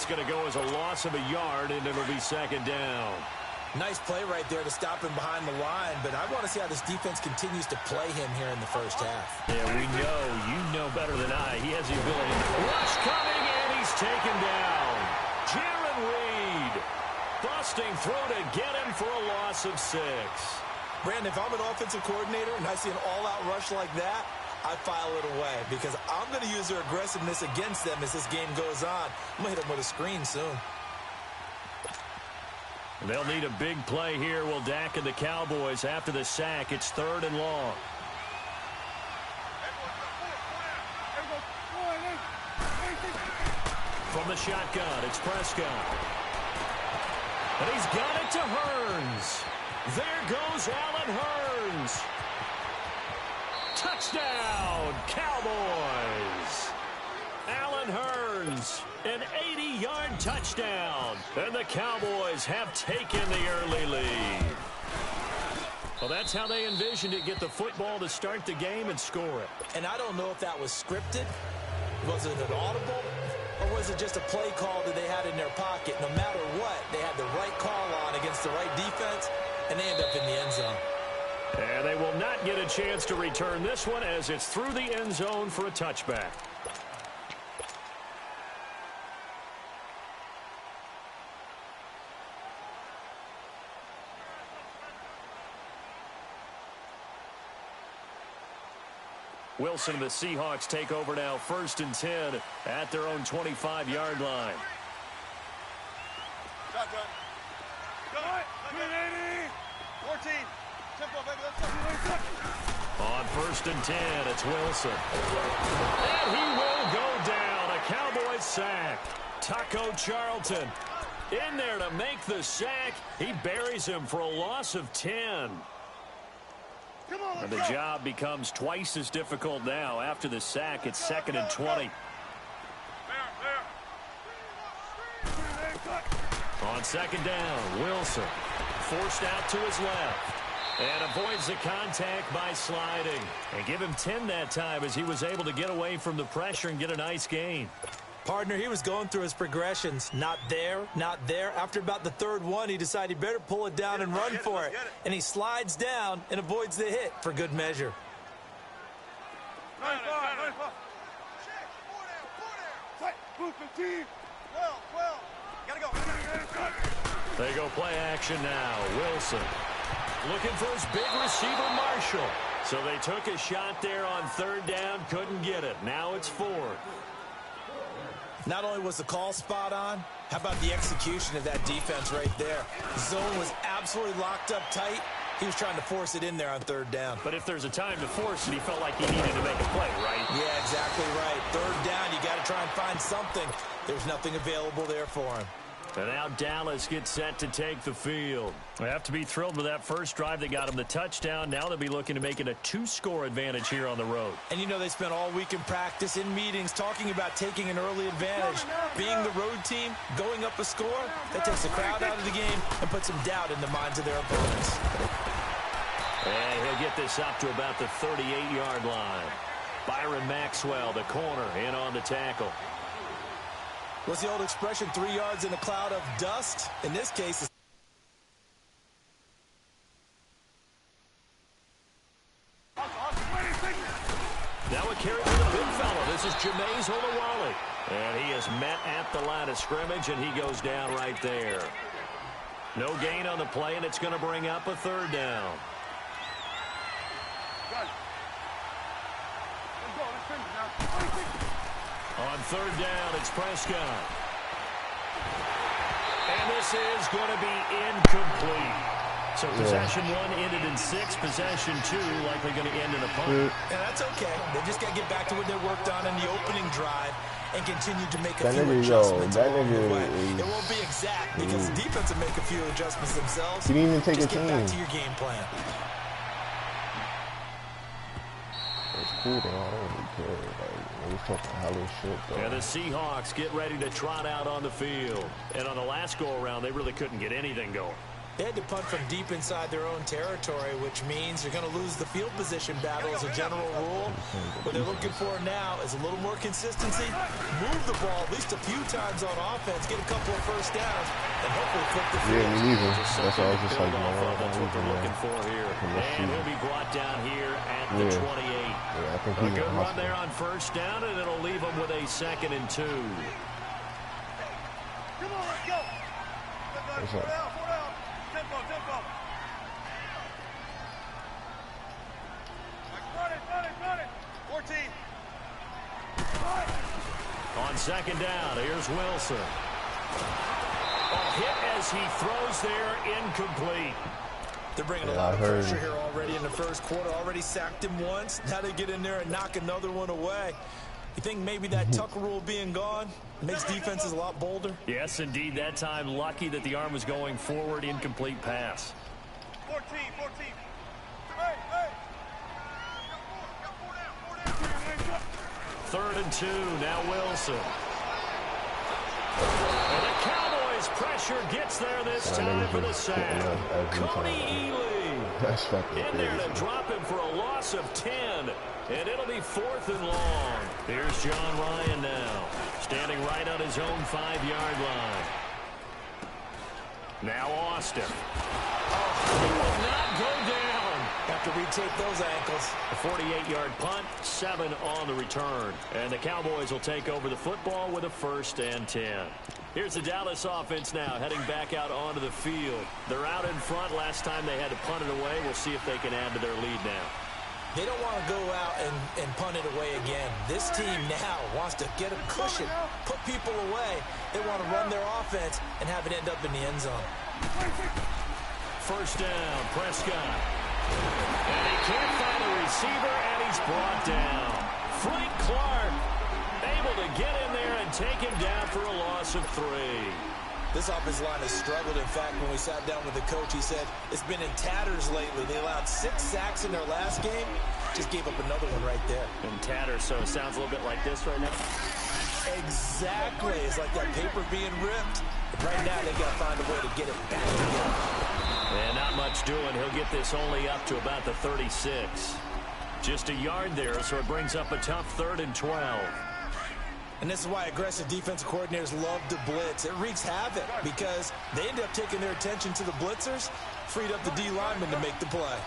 That's going to go as a loss of a yard, and it'll be second down. Nice play right there to stop him behind the line, but I want to see how this defense continues to play him here in the first half. Yeah, we know. You know better than I. He has the ability to rush coming, and he's taken down. Jaron Reed busting through to get him for a loss of 6. Brandon, if I'm an offensive coordinator and I see an all-out rush like that, I file it away because I'm going to use their aggressiveness against them as this game goes on. I'm going to hit them with a screen soon. They'll need a big play here. Will Dak and the Cowboys after the sack. It's 3rd and long. From the shotgun, it's Prescott. And he's got it to Hearns. There goes Allen Hearns. Touchdown, Cowboys. Allen Hearns, an 80-yard touchdown. And the Cowboys have taken the early lead. Well, that's how they envisioned it. Get the football to start the game and score it. And I don't know if that was scripted. Was it an audible? Or was it just a play call that they had in their pocket? No matter what, they had the right call on against the right defense, and they end up in the end zone. And they will not get a chance to return this one as it's through the end zone for a touchback. Wilson and the Seahawks take over now, 1st and 10 at their own 25-yard line. Shotgun. Go. 14. Tempo, baby. Let's go. On 1st and 10, it's Wilson. And he will go down. A Cowboys sack. Taco Charlton in there to make the sack. He buries him for a loss of 10. And the job becomes twice as difficult now. After the sack, it's 2nd and 20. On 2nd down, Wilson forced out to his left and avoids the contact by sliding. And give him 10 that time as he was able to get away from the pressure and get a nice gain. Partner, he was going through his progressions. Not there, not there. After about the 3rd one, he decided he better pull it down and run for it. And he slides down and avoids the hit for good measure. They go play action now. Wilson looking for his big receiver, Marshall. So they took a shot there on 3rd down, couldn't get it. Now it's 4th. Not only was the call spot on, how about the execution of that defense right there? The zone was absolutely locked up tight. He was trying to force it in there on 3rd down. But if there's a time to force it, he felt like he needed to make a play, right? Yeah, exactly right. 3rd down, you got to try and find something. There's nothing available there for him. And now Dallas gets set to take the field. They have to be thrilled with that first drive that got them the touchdown. Now they'll be looking to make it a 2-score advantage here on the road. And you know they spent all week in practice, in meetings, talking about taking an early advantage. Being the road team, going up a score, that takes the crowd out of the game and puts some doubt in the minds of their opponents. And he'll get this up to about the 38-yard line. Byron Maxwell, the corner, in on the tackle. What's the old expression, 3 yards in a cloud of dust? In this case, it's now a carry for the big fella. This is Jameis Olawale. And he is met at the line of scrimmage, and he goes down right there. No gain on the play, and it's going to bring up a 3rd down. On 3rd down, it's Prescott. And this is going to be incomplete. So possession 1 ended in 6. Possession 2 likely going to end in a punt. Yeah, that's okay. They just got to get back to what they worked on in the opening drive and continue to make a That few nigga, adjustments that along the nigga way. is- It won't be exact because the defense will make a few adjustments themselves. He didn't even take Just a get back team. to your game plan. It's cool though. I don't really care. Like, they was talking hella shit though. And the Seahawks get ready to trot out on the field. And on the last go-around, they really couldn't get anything going. They had to punt from deep inside their own territory, which means you're going to lose the field position battle as a general rule. What they're looking for now is a little more consistency, move the ball at least a few times on offense, get a couple of first downs, and hopefully flip the field. Yeah, me neither. That's all I was just like, That's what they're looking for here. And he'll be brought down here at the 28. Yeah, I think A good run there on first down, and it'll leave them with a 2nd and 2. Come on, let's go. What's up? 4 down. Tempo. Run it. 14. On 2nd down, here's Wilson. A hit as he throws there, incomplete. They're bringing a lot of pressure here already in the first quarter. Already sacked him once. Now they get in there and knock another one away. You think maybe that Tucker rule being gone makes defenses a lot bolder? Yes, indeed. That time, lucky that the arm was going forward. Incomplete pass. 14. Hey. 3rd and 2. Now Wilson. And the Cowboys pressure gets there this time for the sack. Cody Ely in there to drop him for a loss of 10. And it'll be 4th and long. Here's John Ryan now, standing right on his own 5-yard line. Now Austin. He will not go down. Have to retake those ankles. A 48-yard punt, 7 on the return. And the Cowboys will take over the football with a 1st and 10. Here's the Dallas offense now, heading back out onto the field. They're out in front. Last time they had to punt it away. We'll see if they can add to their lead now. They don't want to go out and punt it away again. This team now wants to get a cushion, put people away. They want to run their offense and have it end up in the end zone. 1st down, Prescott. And he can't find a receiver, and he's brought down. Frank Clark able to get in there and take him down for a loss of 3. This offensive line has struggled. In fact, when we sat down with the coach, he said it's been in tatters lately. They allowed 6 sacks in their last game. Just gave up another one right there. In tatters, so it sounds a little bit like this right now. Exactly. It's like that paper being ripped. Right now, they got to find a way to get it back together. And not much doing. He'll get this only up to about the 36. Just a yard there, so it brings up a tough 3rd and 12. And this is why aggressive defensive coordinators love to blitz. It wreaks havoc because they end up taking their attention to the blitzers, freed up the D lineman to make the play.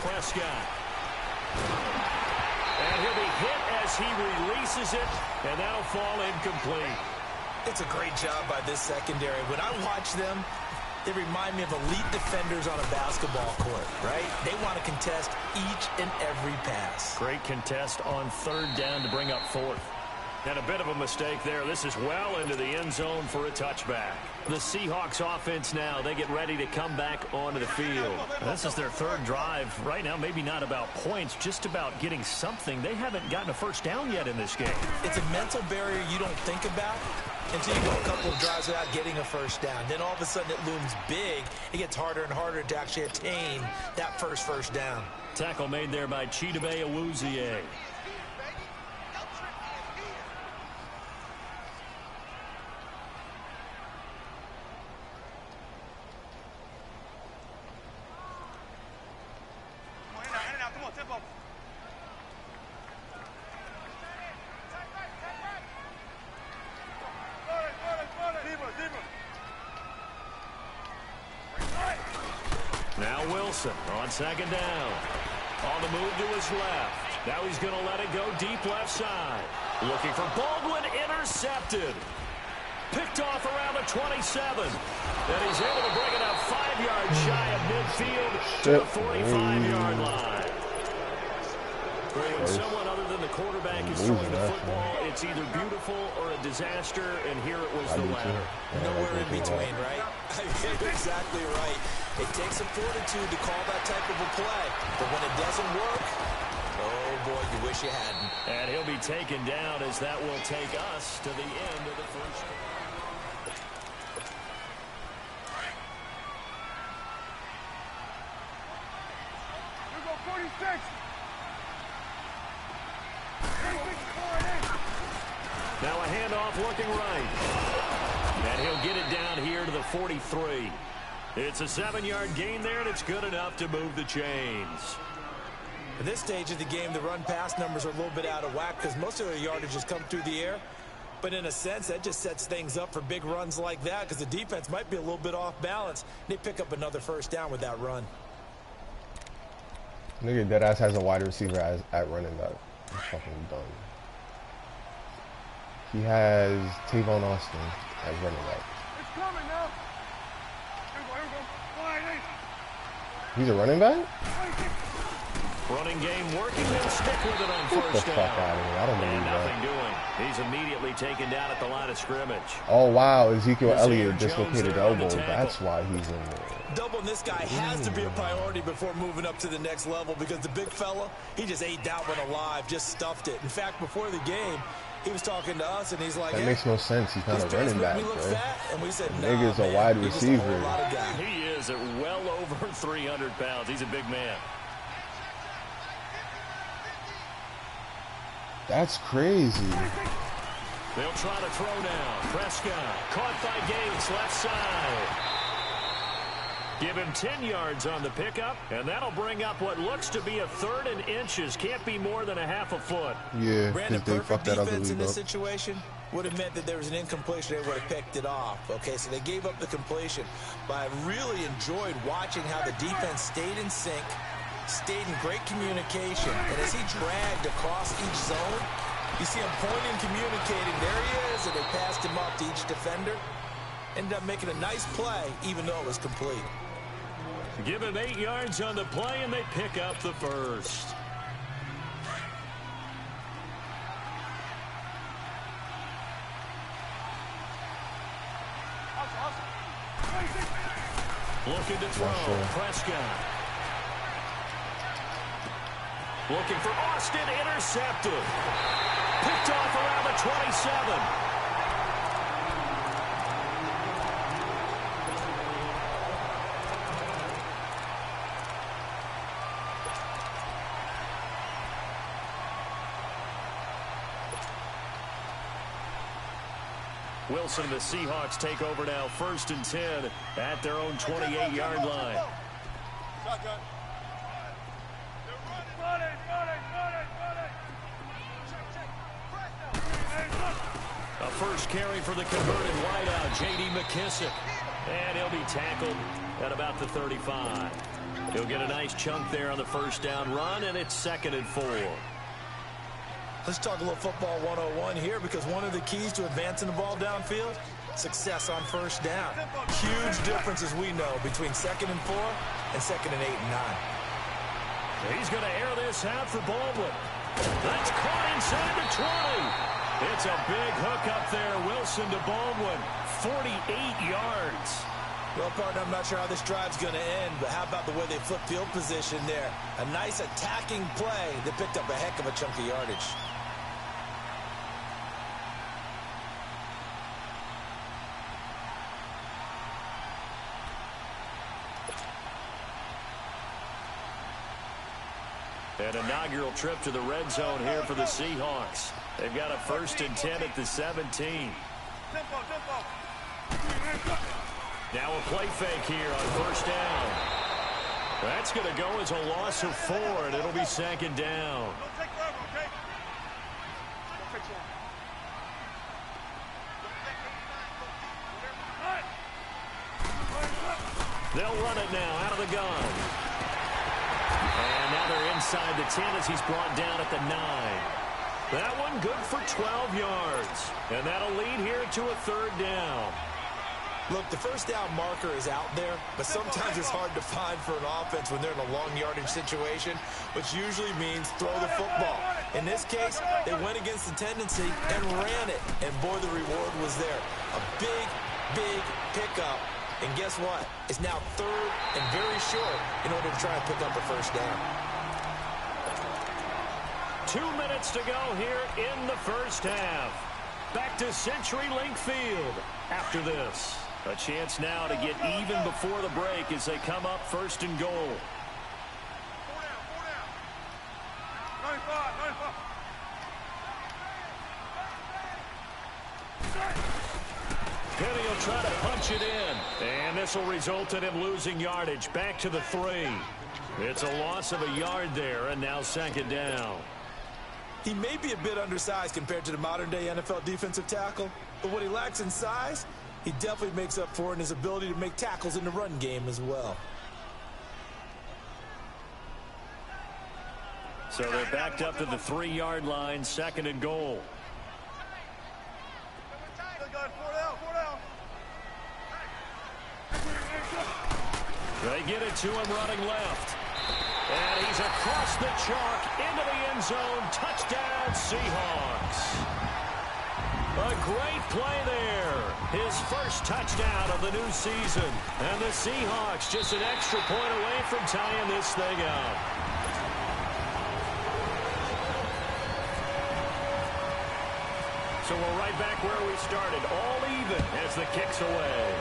Prescott. And he'll be hit as he releases it, and that'll fall incomplete. It's a great job by this secondary. When I watch them, they remind me of elite defenders on a basketball court, right? They want to contest each and every pass. Great contest on 3rd down to bring up 4th. And a bit of a mistake there. This is well into the end zone for a touchback. The Seahawks offense now, they get ready to come back onto the field. This is their 3rd drive. Right now, maybe not about points, just about getting something. They haven't gotten a 1st down yet in this game. It's a mental barrier you don't think about until you go a couple of drives without getting a 1st down. Then all of a sudden it looms big. It gets harder and harder to actually attain that first down. Tackle made there by Chidobe Awuzie. Come on, tempo. Now Wilson on 2nd down. On the move to his left. Now he's going to let it go deep left side. Looking for Baldwin, intercepted. Picked off around the 27. And he's able to bring it up 5 yards shy of midfield to the 45-yard line. When someone other than the quarterback is throwing the football, it's either beautiful or a disaster, and here it was the latter. Nowhere in between, right? You're exactly right. It takes some fortitude to call that type of a play, but when it doesn't work, oh boy, you wish you hadn't. And he'll be taken down as that will take us to the end of the 1st. You go 46. Now a handoff looking right. And he'll get it down here to the 43. It's a 7-yard gain there, and it's good enough to move the chains. At this stage of the game, the run-pass numbers are a little bit out of whack because most of their yardage has come through the air. But in a sense, that just sets things up for big runs like that because the defense might be a little bit off balance. They pick up another first down with that run. Nigga, deadass has a wide receiver at running back. I'm fucking done. He has Tavon Austin as running back. It's coming now. Here we go. Wide eight. He's a running back? Running game working. They'll stick with it on Get the first fuck down. out of here. I don't believe And nothing that. doing. He's immediately taken down at the line of scrimmage. Oh, wow. Ezekiel There's Elliott Aaron Jones dislocated there on the elbow. tackle. That's why he's in there. Doubling this guy has to be a priority before moving up to the next level because the big fella, he just ate that one alive, just stuffed it. In fact, before the game, he was talking to us, and he's like, That makes no sense. He's not a running back, bro. And we said, The nigga's a wide he's just a whole receiver. lot of guy. He is at well over 300 pounds. He's a big man. That's crazy. They'll try to throw now. Prescott caught by Gates, left side. Give him 10 yards on the pickup, and that'll bring up what looks to be a 3rd and inches. Can't be more than a half a foot. Yeah, Brandon, because they perfect fucked that other defense in league this up. situation would have meant that there was an incompletion. They would have picked it off. Okay, so they gave up the completion. But I really enjoyed watching how the defense stayed in sync, stayed in great communication. And as he dragged across each zone, you see him pointing, communicating. There he is, and they passed him up to each defender. Ended up making a nice play, even though it was complete. Give him 8 yards on the play, and they pick up the first. Looking to throw. Prescott. Looking for Austin. Intercepted. Picked off around the 27. Wilson and the Seahawks take over now, 1st and 10 at their own 28-yard line. Shotgun. A first carry for the converted wideout, J.D. McKissick. And he'll be tackled at about the 35. He'll get a nice chunk there on the first down run, and it's 2nd and 4. Let's talk a little football 101 here because one of the keys to advancing the ball downfield, success on first down. Huge difference, as we know, between 2nd and 4 and 2nd and 8 and 9. He's going to air this out for Baldwin. That's caught inside the 20. It's a big hook up there. Wilson to Baldwin. 48 yards. Well, partner, I'm not sure how this drive's going to end, but how about the way they flip field position there? A nice attacking play that picked up a heck of a chunk of yardage. An inaugural trip to the red zone here for the Seahawks. They've got a 1st and 10 at the 17. Tempo. Now a play fake here on first down. That's going to go as a loss of 4, and it'll be 2nd down. Don't take forever, okay? Don't take long. They'll run it now out of the gun. And now they're inside the 10 as he's brought down at the 9. That one good for 12 yards. And that'll lead here to a 3rd down. Look, the first down marker is out there, but sometimes it's hard to find for an offense when they're in a long yardage situation, which usually means throw the football. In this case, they went against the tendency and ran it, and boy, the reward was there. A big, big pickup, and guess what? It's now 3rd and very short in order to try and pick up a first down. 2 minutes to go here in the first half. Back to CenturyLink Field after this. A chance now to get even before the break as they come up 1st and goal. 4 down. 95. Penny will try to punch it in. And this will result in him losing yardage. Back to the 3. It's a loss of a yard there, and now second down. He may be a bit undersized compared to the modern-day NFL defensive tackle, but what he lacks in size, he definitely makes up for in his ability to make tackles in the run game as well. So they're backed up to the 3-yard line, second and goal. They get it to him running left. And he's across the chalk into the end zone. Touchdown, Seahawks. A great play there. His first touchdown of the new season. And the Seahawks just an extra point away from tying this thing up. So we're right back where we started. All even as the kick's away.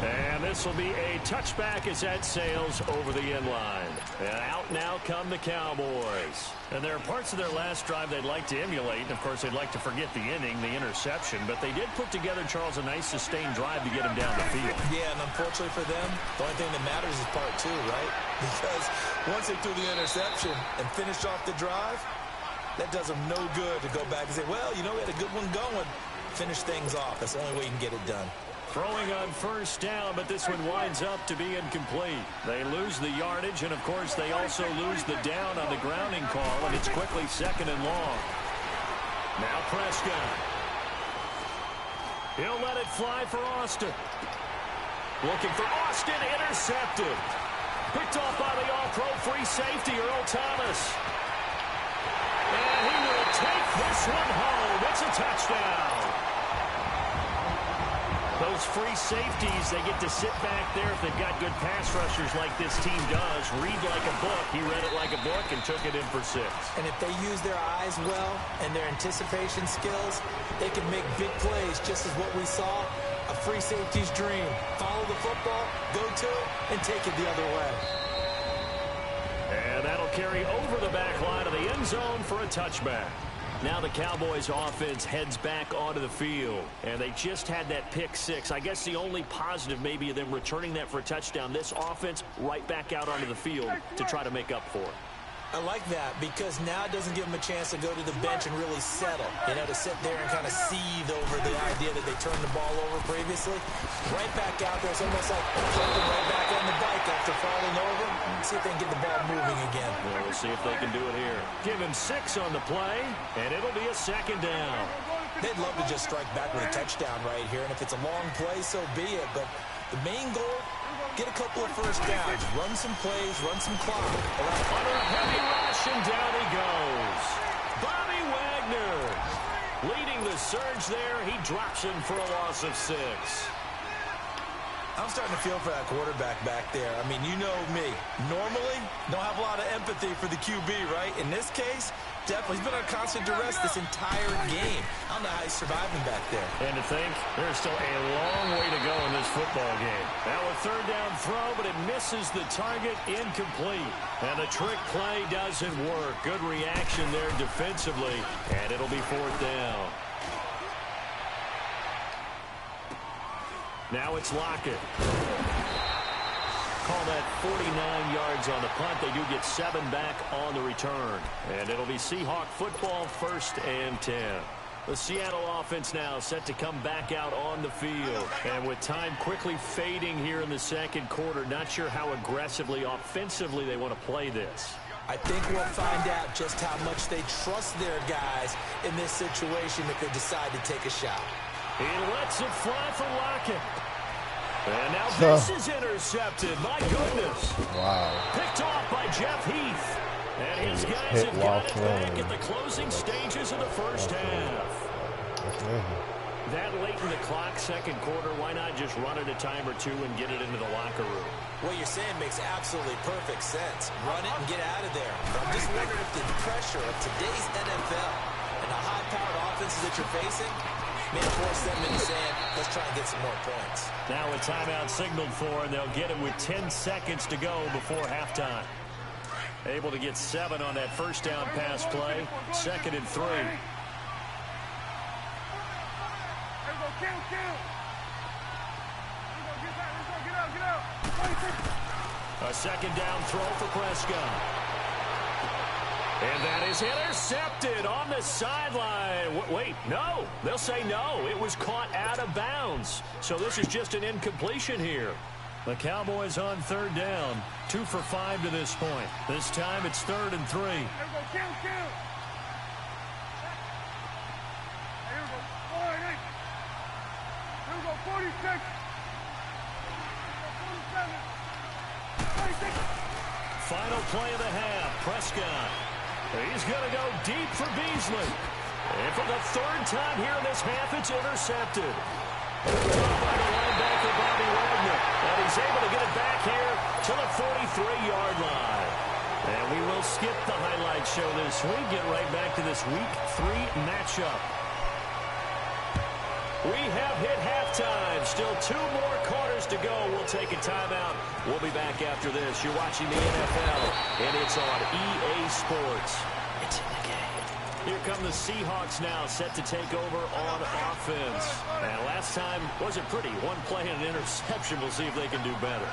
And this will be a touchback as that sails over the end line. And out now come the Cowboys. And there are parts of their last drive they'd like to emulate. And, of course, they'd like to forget the inning, the interception. But they did put together, Charles, a nice sustained drive to get him down the field. Yeah, and unfortunately for them, the only thing that matters is part 2, right? Because once they threw the interception and finished off the drive, that does them no good to go back and say, well, you know, we had a good one going. Finish things off. That's the only way you can get it done. Throwing on first down, but this one winds up to be incomplete. They lose the yardage, and, of course, they also lose the down on the grounding call, and it's quickly second and long. Now Prescott. He'll let it fly for Austin. Looking for Austin, intercepted. Picked off by the all-pro free safety, Earl Thomas. And he will take this one home. It's a touchdown. Those free safeties, they get to sit back there if they've got good pass rushers like this team does. Read like a book. He read it like a book and took it in for 6. And if they use their eyes well and their anticipation skills, they can make big plays, just as what we saw. A free safety's dream. Follow the football, go to it, and take it the other way. And that'll carry over the back line of the end zone for a touchback. Now the Cowboys offense heads back onto the field. And they just had that pick 6. I guess the only positive maybe of them returning that for a touchdown. This offense right back out onto the field to try to make up for it. I like that because now it doesn't give them a chance to go to the bench and really settle. You know, to sit there and kind of seethe over the idea that they turned the ball over previously. Right back out there. It's almost like jumping right back on the bike after falling over. See if they can get the ball moving again. Well, we'll see if they can do it here. Give him 6 on the play, and it'll be a second down. They'd love to just strike back with a touchdown right here, and if it's a long play, so be it. But the main goal, get a couple of first downs, run some plays, run some clock. Under a heavy rush, and down he goes. Bobby Wagner leading the surge there. He drops him for a loss of 6. I'm starting to feel for that quarterback back there. I mean, you know me. Normally, don't have a lot of empathy for the QB, right? In this case, definitely. He's been on constant duress this entire game. I don't know how he's surviving back there. And to think, there's still a long way to go in this football game. Now a third down throw, but it misses the target, incomplete. And the trick play doesn't work. Good reaction there defensively, and it'll be 4th down. Now it's Lockett. Call that 49 yards on the punt. They do get 7 back on the return. And it'll be Seahawk football, 1st and 10. The Seattle offense now set to come back out on the field. And with time quickly fading here in the second quarter, not sure how aggressively, offensively they want to play this. I think we'll find out just how much they trust their guys in this situation if they decide to take a shot. He lets it fly for Lockett. And now this is intercepted. My goodness. Wow. Picked off by Jeff Heath. And his guys have got it back at the closing stages of the first half. That late in the clock, second quarter, why not just run it a time or 2 and get it into the locker room? What you're saying makes absolutely perfect sense. Run it and get out of there. But I'm just wondering if the pressure of today's NFL and the high-powered offenses that you're facing may force them into saying, let's try and get some more points. Now a timeout signaled for, and they'll get it with 10 seconds to go before halftime. Able to get 7 on that first down pass play. 2nd and 3. A second down throw for Prescott. And that is intercepted on the sideline. Wait, no. They'll say no. It was caught out of bounds. So this is just an incompletion here. The Cowboys on third down. 2 for 5 to this point. This time it's 3rd and 3. Here we go, 46. Final play of the half. Prescott. He's going to go deep for Beasley. And for the 3rd time here in this half, it's intercepted. By the linebacker, Bobby Wagner. And he's able to get it back here to the 43-yard line. And we will skip the highlight show this week. Get right back to this Week 3 matchup. We have hit halftime. Still 2 more quarters to go. We'll take a timeout. We'll be back after this. You're watching the NFL, and it's on EA Sports. It's in the game. Here come the Seahawks now, set to take over on offense. And last time wasn't pretty. 1 play and an interception. We'll see if they can do better.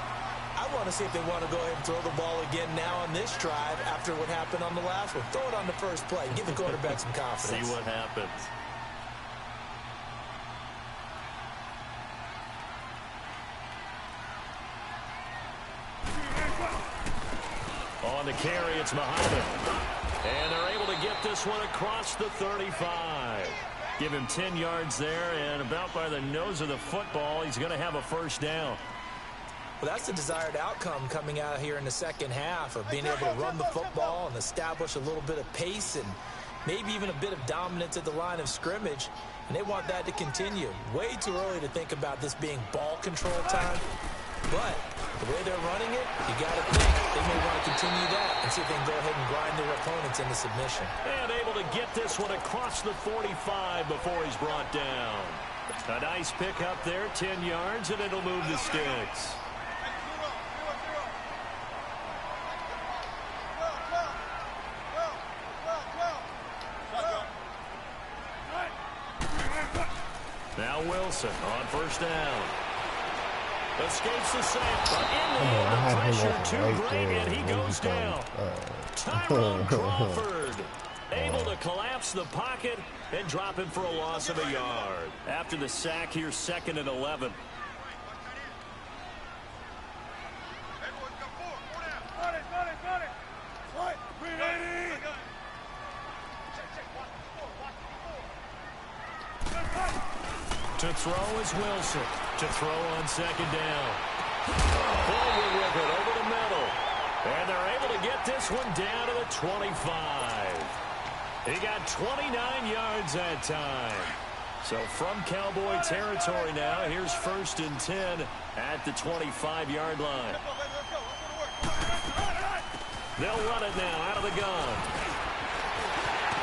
I want to see if they want to go ahead and throw the ball again now on this drive after what happened on the last one. Throw it on the first play. Give the quarterback some confidence. See what happens. On the carry, it's Muhammad. And they're able to get this one across the 35. Give him 10 yards there, and about by the nose of the football, he's going to have a first down. Well, that's the desired outcome coming out here in the second half of being able to run the football and establish a little bit of pace and maybe even a bit of dominance at the line of scrimmage. And they want that to continue. Way too early to think about this being ball control time. But the way they're running it, you got to think they may want to continue that and see if they can go ahead and grind their opponents into submission. And able to get this one across the 45 before he's brought down. A nice pick up there, 10 yards, and it'll move the sticks. Now Wilson on first down. Escapes the sack, but in the end, the pressure too great, and he goes down. Tyrone Crawford able to collapse the pocket and drop him for a loss of a yard. After the sack, here's 2nd and 11. To throw is Wilson. To throw on 2nd down. Forward with it over the middle. And they're able to get this one down to the 25. He got 29 yards that time. So from Cowboy territory now, here's 1st and 10 at the 25-yard line. They'll run it now out of the gun.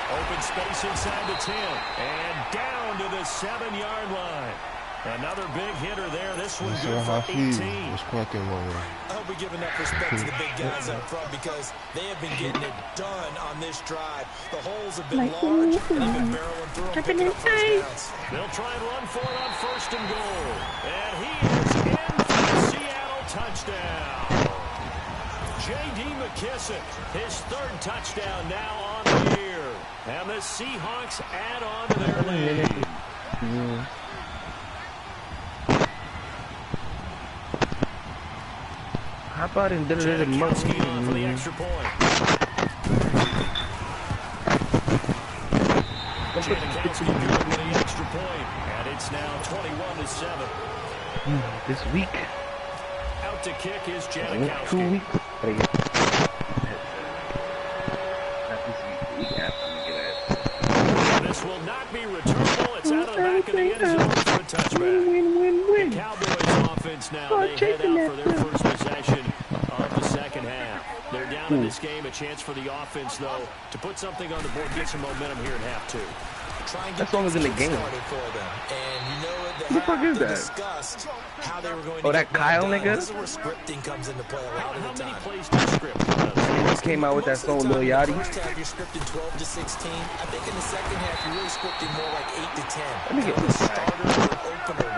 Open space inside the 10. And down to the 7-yard line. Another big hitter there. This one good for 18. I hope we give enough respect to the big guys up front because they have been getting it done on this drive. The holes have been large, and they've been barreling through them, picking up first downs. They'll try and run for it on 1st and goal. And he is in for the Seattle touchdown. J.D. McKissick, his 3rd touchdown now on the year. And the Seahawks add on to their lead. How about in the monkey on for the extra point. Janikowski good with the extra point. And it's now 21-7. This week. Out to kick is Janikowski. 2 weeks. This will not be returnable. It's out of the back of the end zone for a touchback. The Cowboys offense now, they head out for their first possession of the second half. They're down in this game. A chance for the offense, though, to put something on the board, get some momentum here in half 2. Try and get things in the game. Started for them. And you know at the Who the fuck is that? Discussed how they were going to that Kyle nigga? This is where scripting comes into play a lot of the time. How many plays do you script? came out with that song, Lil Yachty. First half, you're scripting 12 to 16. I think in the second half, you're really scripting more like 8 to 10. Let me get the starter or opener,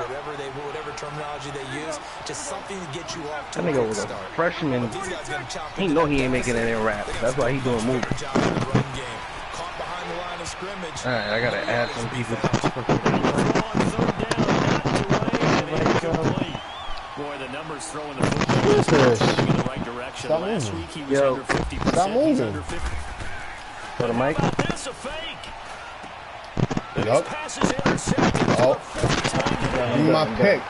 whatever terminology they use, just something to get you off to that a nigga quick was a start. freshman. He know he ain't making it in rap. That's why he doing movies. Caught behind the line of scrimmage. All right, I gotta add some people. Boy, the numbers throwing the football in the right direction. Stop Last moving. week he was Yo, under 50%. stop moving. He's under 50. For the mic. This a fake. Yup. Pass is intercepted. Oh. Give me my pick.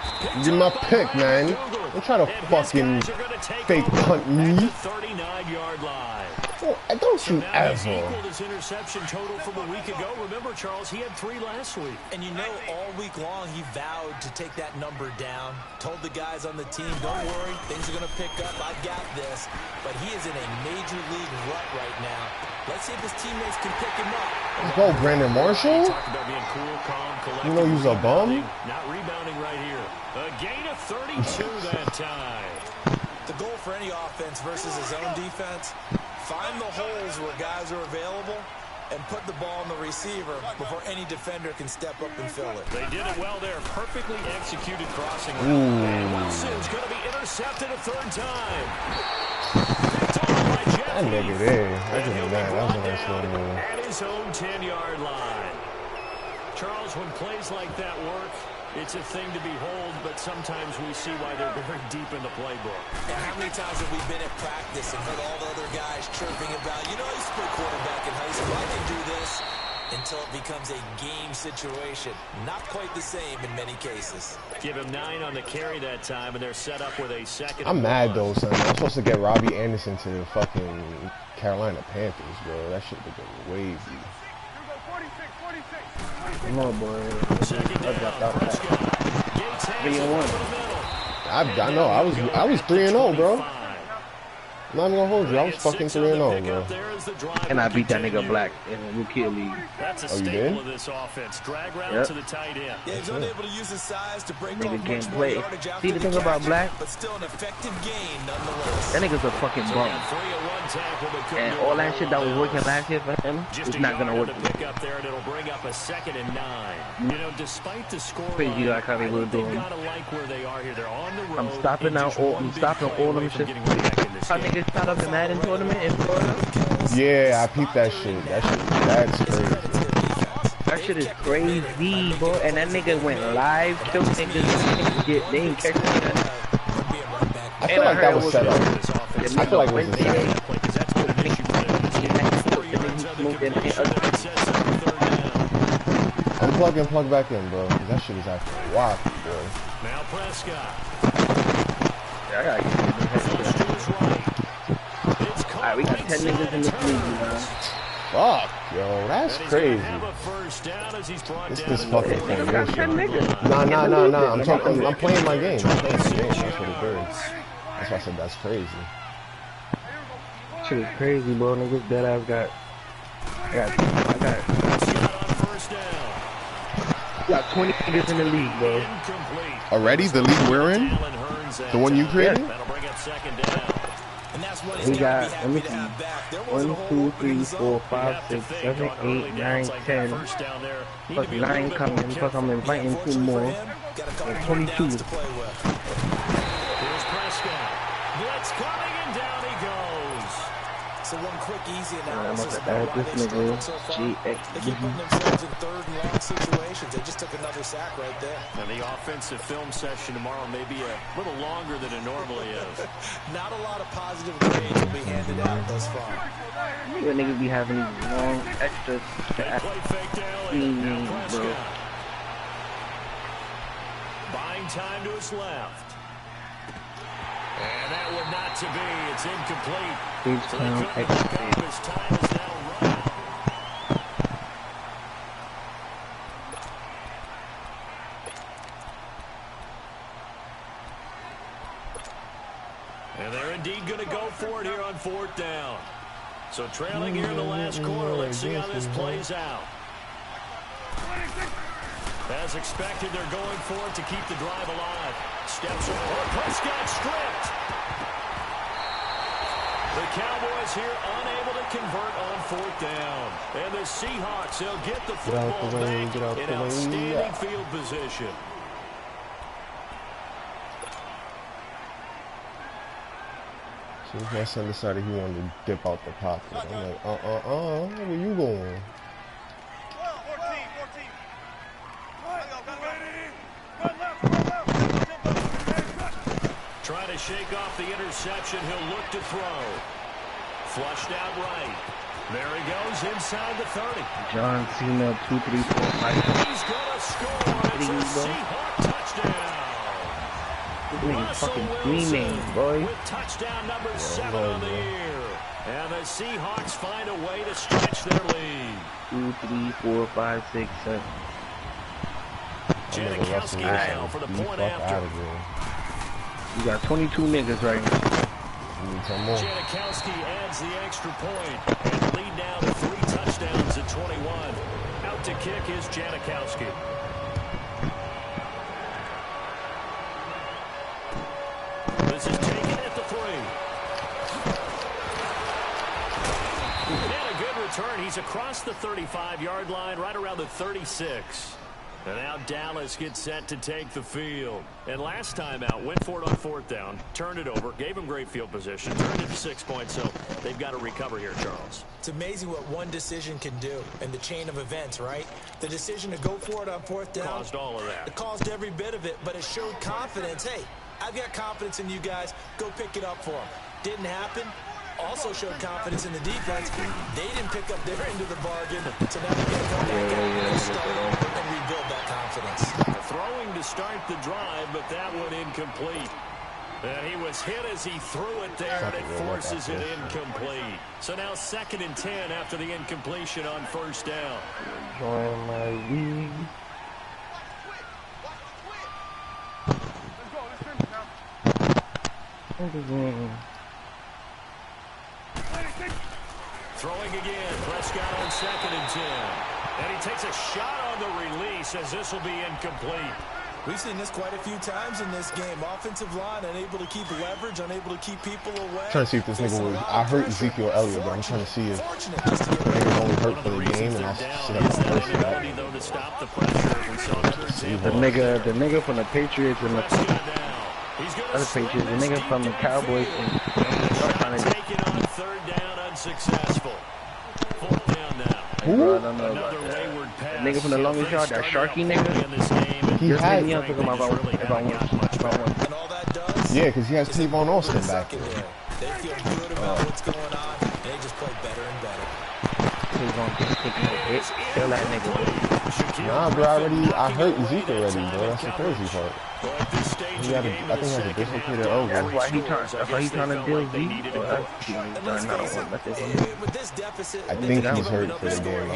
Give me my pick, man. Don't try to fucking fake punt me. 39-yard line. Oh, don't you Now he's ever. equaled his interception total from a week ago. Remember, Charles, he had 3 last week. And you know, all week long, he vowed to take that number down. Told the guys on the team, don't worry, things are going to pick up. I got this. But he is in a major league rut right now. Let's see if his teammates can pick him up. Let's go, Brandon Marshall. Talked about being cool, calm, collected. You know he's a bum. Not rebounding right here. A gain of 32 that time. The goal for any offense versus his own defense, find the holes where guys are available and put the ball on the receiver before any defender can step up and fill it. They did it well there. Perfectly executed crossing. And Wilson's going to be intercepted a 3rd time. Picked off by Jeff That nigga Heath. there. That And just he'll be mad. That was a brought nice little down move. at his own 10-yard line. Charles, when plays like that work, it's a thing to behold, but sometimes we see why they're very deep in the playbook. And how many times have we been at practice and heard all the other guys chirping about, you know, I used to play quarterback in high school, I can do this, until it becomes a game situation. Not quite the same in many cases. Give him 9 on the carry that time, and they're set up with a 2nd. I'm mad though, son. I'm supposed to get Robbie Anderson to the fucking Carolina Panthers, bro. That shit would be wavy. Here we go, 46, 46. No, boy. 2nd I dropped down. out. Prescott. Gates hands it 3-1. over the middle. I know. I was 3-0, bro. I'm not even gonna hold you. I was fucking 3-0, bro. And I beat that nigga Black in the Rookie League. That's a Oh, you staple did? of this offense. Drag route Yep. to the tight end. Yeah, he's unable to use his size to break Nigga off can't much more play. yardage after See the thing catch, about Black? but still an effective gain nonetheless. That nigga's a fucking So bum. again, 3-1 tackle, but couldn't And do all a that whole shit that lot was working else. last year for him, Just it's a not gonna yard work. to pick up there, and it'll bring up a 2nd and 9. You know, despite the score Crazy like how they were they've doing. got to like where they are here. They're on the road. I'm stopping and out just all. one I'm big stopping play all away them from shit. getting right back in this How game. niggas shot up the Madden tournament in Florida? Yeah, I peeped that shit. That's crazy. That shit is crazy, bro. And that nigga went live, killed niggas. They ain't catch that. I feel like that was set up. This offense I feel like it was a play, setup. 'cause that's been an issue for them this year. 4 yards on the carry, so that sets up 3rd down. Unplug and plug back in, bro. 'Cause that shit is acting wild, bro. Now Prescott. Yeah, I gotta get Flush to his right. It's caught Alright, we got right 10 side niggas in this and league, turns. Fuck, yo, that's And he's gonna crazy. have a 1st down as he's brought This down is at the fucking 40-yard crazy. 10 niggas. line. Nah. I'm playing my game. I'm playing my game. That's what it is. That's why I said that's crazy. Shit is crazy, bro. Niggas dead ass got. I got Prescott on 1st down. 20 niggas in the league, bro. Incomplete. Already the league we're in? Allen Hurns that The one you time. created? That'll bring up 2nd down. And that's what We he's got, gotta let me be happy to see, have back. There wasn't 1, a whole 2, opening 3, zone. 4, You 5, have to 6, think 7, on early 8, 9, downs like that 10. 1st down there, need Fuck to be a little 9 bit coming, more plus careful. I'm inviting 2 Fortunately for more. him, got a couple more 22. downs to play with. Here's Prescott. Blitz coming, and down he goes. So one quick, easy I'm analysis about to about add why this they nigga struggled so far. They keep GXD. putting themselves in 3rd and long situations. They just took another sack right there. And the offensive film session tomorrow may be a little longer than it normally is. Not a lot of positive grades will be handed out thus far. You niggas be having these long extras to They act. play fake to Elliott. Now Bro. Prescott. Buying time to his left. And that would not to be. It's incomplete. Big So time they couldn't pick up. extra. His time is now running. And they're indeed going to go for it here on 4th down. So trailing here in the last quarter. Let's see how this plays out. As expected, they're going for it to keep the drive alive. Steps over. Prescott stripped. The Cowboys here unable to convert on 4th down. And the Seahawks, they'll get the football back in outstanding field position. So my son decided he wanted to dip out the pocket. I'm like, where you going? 14. Trying to shake off the interception. He'll look to throw. Flushed out right. There he goes inside the 30. John Cena, 2, 3, 4, 5. He's going to score. It's a Seahawk touchdown. This nigga's fucking screaming, boy. With touchdown number 7 on the year. And the Seahawks find a way to stretch their lead. 2, 3, 4, 5, 6, 7. Janikowski now for the point after. You got 22 niggas right now. Janikowski adds the extra point. And lead now to 3 touchdowns at 21. Out to kick is Janikowski. This is taken at the 3. And a good return. He's across the 35-yard line, right around the 36. And now Dallas gets set to take the field. And last time out, went for it on 4th down, turned it over, gave him great field position, turned it to 6 points, so they've got to recover here, Charles. It's amazing what one decision can do in the chain of events, right? The decision to go for it on 4th down. Caused all of that. It caused every bit of it, but it showed confidence. Hey, I've got confidence in you guys. Go pick it up for them. Didn't happen. Also showed confidence in the defense. They didn't pick up their end of the bargain, so now they're going to come back out and start and rebuild that confidence. Throwing to start the drive, but that one incomplete. And he was hit as he threw it there, and it forces it incomplete. So now 2nd and 10 after the incompletion on 1st down. Join my league. Throwing again, Prescott on 2nd and 10. And he takes a shot on the release as this will be incomplete. We've seen this quite a few times in this game. Offensive line unable to keep leverage, unable to keep people away. I'm trying to see if this nigga was. I heard Ezekiel Elliott, but I'm trying to see if niggas only hurt for the game, and I should have first that. The nigga from the Patriots and the other Patriots, the nigga from the Cowboys and taken on 3rd down, unsuccessful. 4th down now. Who? I don't know about that. The nigga from the longest yard, that Sharky nigga. He has. Me, I'm talking about if I want. And all that does. Yeah, because he has Tavon Austin back there. They feel good about what's going on, and they just play better and better. Tavon just taking a hit. Kill that nigga. Nah, bro, I hurt Ezekiel already, bro. That's the crazy part. I think he has a dislocated elbow. That's why he trying to deal Z. I think he's hurt for the game.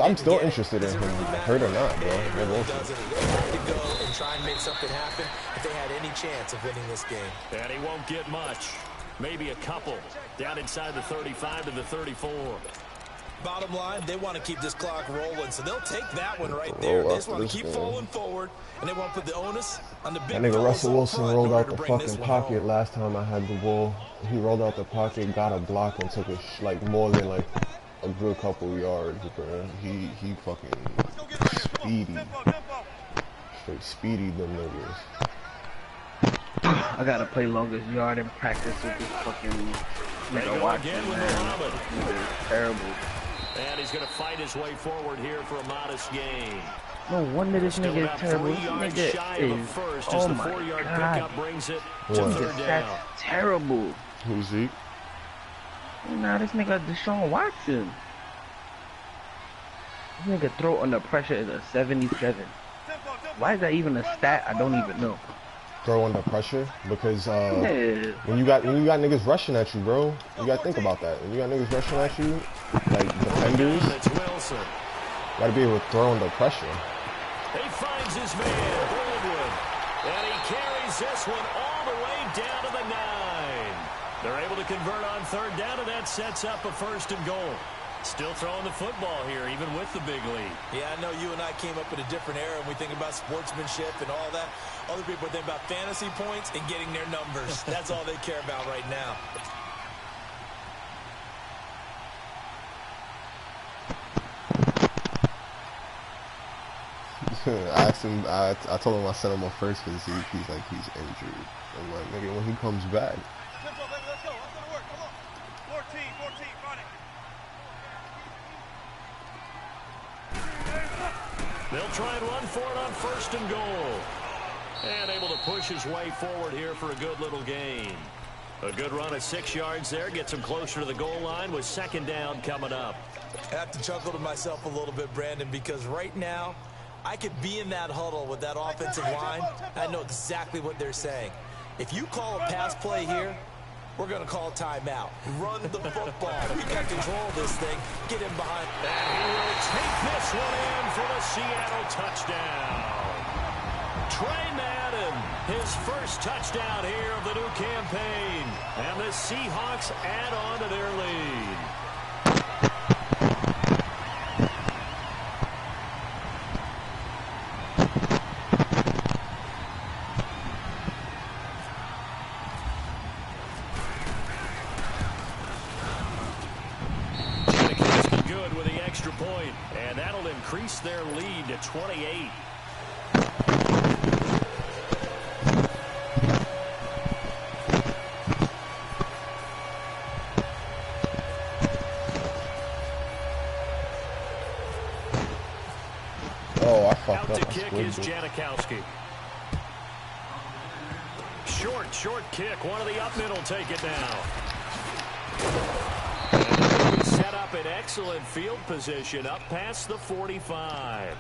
I'm still interested in him, hurt or not, bro. To go and try and make something happen if they had any chance of winning this game. And he won't get much. Maybe a couple. Down inside the 35 to the 34. Bottom line, they want to keep this clock rolling, so they'll take that one right there. They just want to keep falling forward, and they want to put the onus on the big. That nigga Russell Wilson rolled out the fucking pocket last time I had the ball. He rolled out the pocket, got a block, and took like more than like a good couple yards, bro. He fucking speedy. Straight speedy them niggas. I gotta play longest yard in practice with this fucking nigga watching, man. It's terrible. And he's going to fight his way forward here for a modest gain. No wonder this nigga is terrible. This nigga is, oh my god. Brings it to That's terrible. Who's Zeke? Nah, this nigga Deshaun Watson. This nigga throw under pressure is a 77. Why is that even a stat? I don't even know. Throw under pressure because when you got niggas rushing at you, bro, you gotta think about that. When you got niggas rushing at you, like defenders, gotta be able to throw under pressure. He finds his man, Baldwin, and he carries this one all the way down to the 9. They're able to convert on 3rd down, and that sets up a 1st and goal. Still throwing the football here, even with the big lead. Yeah, I know you and I came up in a different era, and we think about sportsmanship and all that. Other people think about fantasy points and getting their numbers. That's all they care about right now. I asked him. I told him I sent him on first because he's like he's injured. I'm like, nigga, when he comes back. Let's go, baby. Let's go. Let's go to work. Come on. 14, run it. They'll try and run for it on 1st and goal. And able to push his way forward here for a good little gain. A good run at 6 yards there. Gets him closer to the goal line with 2nd down coming up. I have to chuckle to myself a little bit, Brandon, because right now I could be in that huddle with that offensive line. I know exactly what they're saying. If you call a pass play here, we're going to call timeout. Run the football. We got control of this thing. Get him behind. And he will take this one in for the Seattle touchdown. Trey Madden, his first touchdown here of the new campaign. And the Seahawks add on to their lead. Good with the extra point, and that'll increase their lead to 28. Oh, I fucked Out up. to kick is Janikowski. Short kick. One of the up mid will take it now. Set up an excellent field position up past the 45.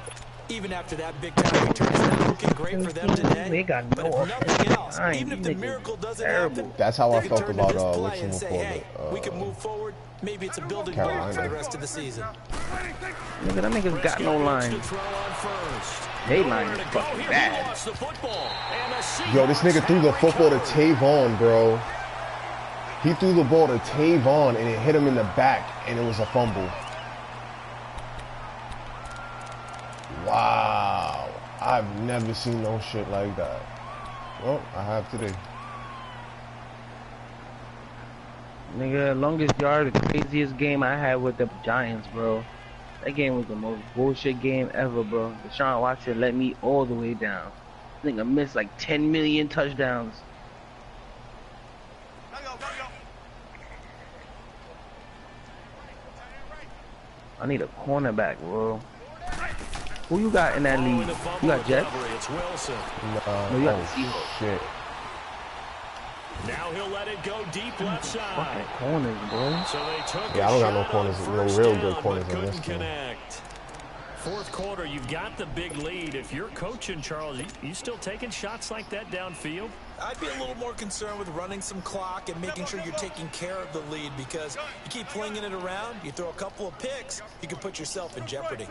Even after that big-time return, it's not looking great for them today. They got no but if nothing else, offense. even if the miracle doesn't happen, That's how I they can felt turn about to this what's play in and the say, hey, we can move forward. Maybe it's a building block for the rest of the season. Nigga, them niggas got no line. They line is fucking bad. Yo, this nigga threw the football to Tavon, bro. He threw the ball to Tavon and it hit him in the back and it was a fumble. Wow. I've never seen no shit like that. Well, I have today. Nigga, longest yard, the craziest game I had with the Giants, bro. That game was the most bullshit game ever, bro. Deshaun Watson let me all the way down. Nigga missed like 10 million touchdowns. I need a cornerback, bro. Who you got in that league? You got Jets? No, you got the Seahawks. Shit. Now he'll let it go deep left side. Fucking corners, bro. So they took Yeah, I don't got no corners, no real good corners in this game. Connect. 4th quarter, you've got the big lead. If you're coaching, Charles, you still taking shots like that downfield? I'd be a little more concerned with running some clock and making sure you're taking care of the lead, because you keep flinging it around, you throw a couple of picks, you can put yourself in jeopardy.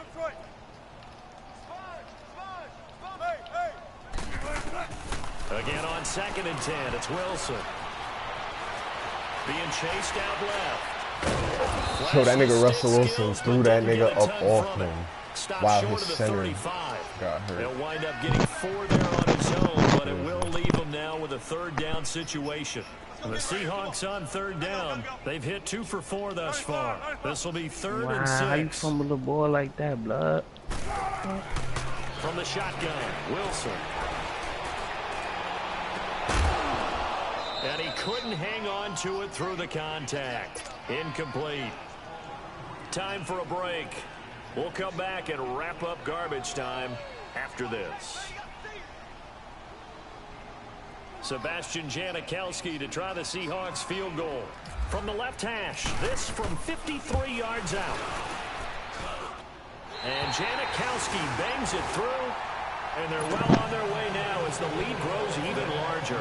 Again on 2nd and 10, it's Wilson. Being chased out left. So that nigga Russell Wilson threw that nigga up off him while his center got hurt. They'll wind up getting 4 there on his own, but it will leave him now with a 3rd down situation. The Seahawks on 3rd down. They've hit 2 for 4 thus far. This will be 3rd and 6. How you fumble the ball like that, blood? From the shotgun, Wilson. And he couldn't hang on to it through the contact. Incomplete. Time for a break. We'll come back and wrap up garbage time after this. Sebastian Janikowski to try the Seahawks field goal. From the left hash, this from 53 yards out. And Janikowski bangs it through, and they're well on their way now as the lead grows even larger.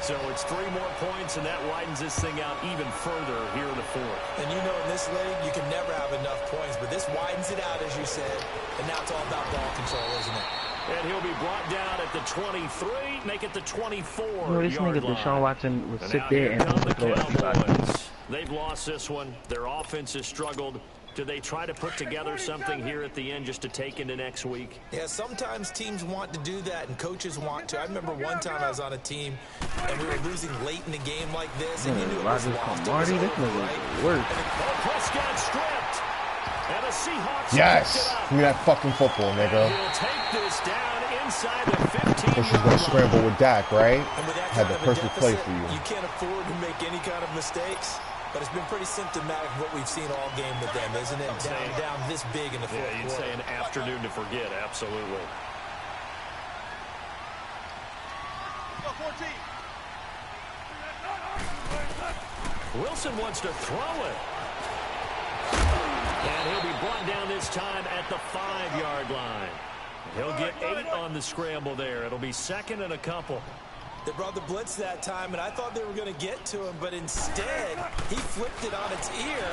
So it's 3 more points, and that widens this thing out even further here in the 4th. And you know, in this league, you can never have enough points, but this widens it out, as you said, and now it's all about ball control, isn't it? And he'll be brought down at the 23, make it the 24 this yard nigga line. Deshaun Watson would And sit now there here and come the throw everybody. Cowboys. They've lost this one. Their offense has struggled. Do they try to put together something here at the end just to take into next week? Yeah, sometimes teams want to do that and coaches want to. I remember one time I was on a team and we were losing late in the game like this, and you knew it was lost. Marty, this nigga is worse. Oh, Prescott stripped. And the Seahawks Yes! Give me that fucking football, nigga. He'll take this down inside the 15. But she's gonna scramble with Dak, right? And with that Had the kind of a perfect play deficit, for you. You can't afford to make any kind of mistakes. But it's been pretty symptomatic of what we've seen all game with them, isn't it? Down this big in the fourth quarter. You'd say an afternoon to forget, absolutely. Wilson wants to throw it. And he'll be brought down this time at the 5-yard line. He'll get 8 on the scramble there. It'll be second and a couple. They brought the blitz that time, and I thought they were going to get to him, but instead, he flipped it on its ear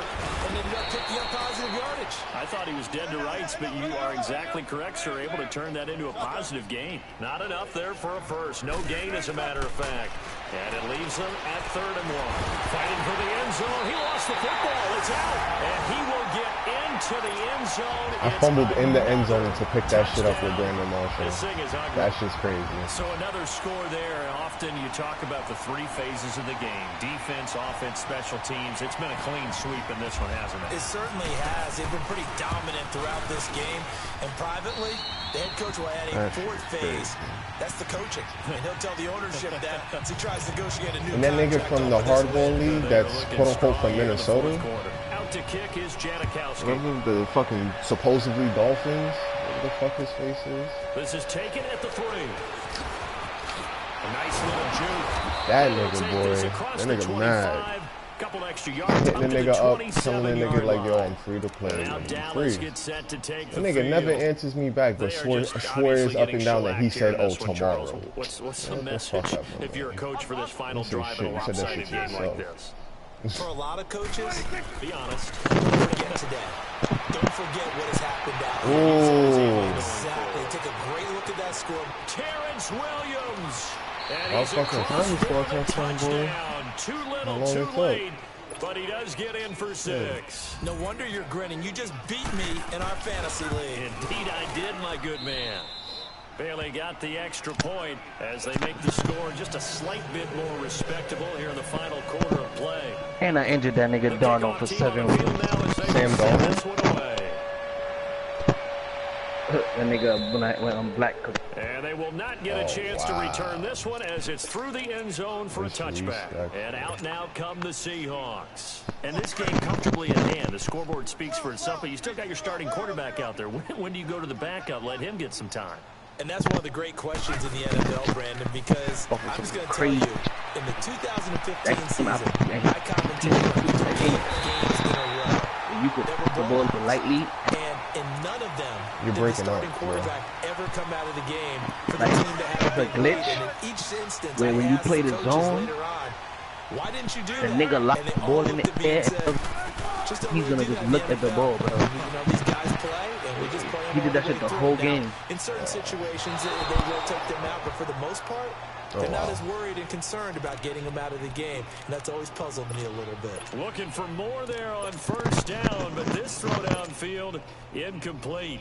and ended up picking up positive yardage. I thought he was dead to rights, but you are exactly correct, sir. Able to turn that into a positive gain. Not enough there for a first. No gain, as a matter of fact. And it leaves them at 3rd and 1. Fighting for the end zone. He lost the football. It's out. And he will get into the end zone. I fumbled in the end zone to pick that shit up with Brandon Marshall. This thing is ugly. That shit's crazy. So another score there. Often you talk about the 3 phases of the game. Defense, offense, special teams. It's been a clean sweep in this one, hasn't it? It certainly has. They've been pretty dominant throughout this game. And privately, the head coach will add a 4th phase. That's the coaching. And he'll tell the ownership that as he tries to negotiate a new And that nigga from the hardball league that's quote-unquote from Minnesota. Out to kick is Janikowski. Remember the fucking supposedly Dolphins? What the fuck his face is? This is taken at the 3. A nice little juke. That nigga, boy. That nigga mad. Couple extra yards. Hitting the nigga up, telling the nigga like, yo, I'm free to play. Now Dallas gets set to take the that nigga never answers me back, but swears up and down that he said, oh, tomorrow. What's the message if you're a coach for this final drive in a lopsided game like this? For a lot of coaches, be honest, don't forget today. Don't forget what has happened out here. Exactly. Take a great look at that score. Terrence Williams. And he's across the touchdown. Too little, too late. But he does get in for 6. No wonder you're grinning. You just beat me in our fantasy league. Indeed I did, my good man. Bailey got the extra point as they make the score just a slight bit more respectable here in the final quarter of play. And I injured that nigga Darnold for 7 weeks. Sam Darnold? That nigga when I'm black. And they will not get a chance to return this one as it's through the end zone for a touchback. And out now come the Seahawks. And this game comfortably in hand. The scoreboard speaks for itself, but you still got your starting quarterback out there. When do you go to the backup? Let him get some time. And that's one of the great questions in the NFL, Brandon, because I'm just going to tell you, in the 2015 season, I commentated on 28 games in a row. You could the ball lightly. And in none of them did the starting quarterback ever come out of the game for the team to have a glitch. And in each instance, when you play the zone, why didn't you do the nigga locked the ball in the air. He's going to just look at the ball, bro. These guys play, and we just play. He did that shit the whole game. In certain situations, they will take them out, but for the most part, they're not as worried and concerned about getting them out of the game. And that's always puzzled me a little bit. Looking for more there on first down, but this throw downfield incomplete.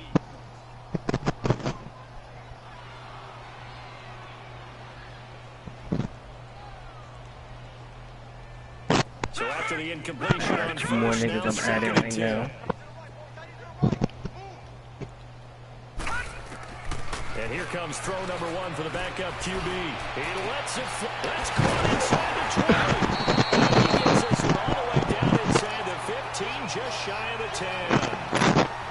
So after the incompletion on first more niggas I'm adding right now. And here comes throw number 1 for the backup QB. He lets it fly. That's caught inside the 20. He gets us all the way down inside the 15, just shy of the 10.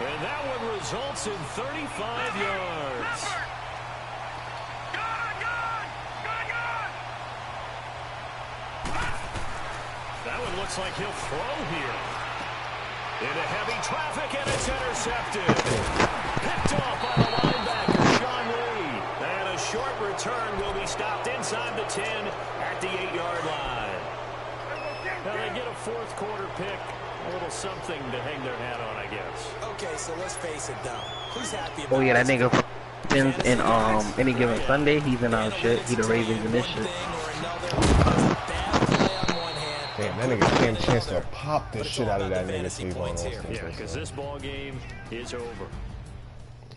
And that one results in 35 yards. That one looks like he'll throw here. Into heavy traffic, and it's intercepted. Picked off by the linebacker. And a short return will be stopped inside the 10 at the 8-yard line. Now they get a 4th quarter pick. A little something to hang their hat on, I guess. Okay, so let's face it, though. Who's happy about Oh, yeah, that nigga in any given Sunday, he's in our shit. He the Ravens in this shit. Damn, that nigga came chance to pop the shit out of that nigga Steve on Austin. Yeah, because this ball game is over.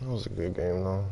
That was a good game, though.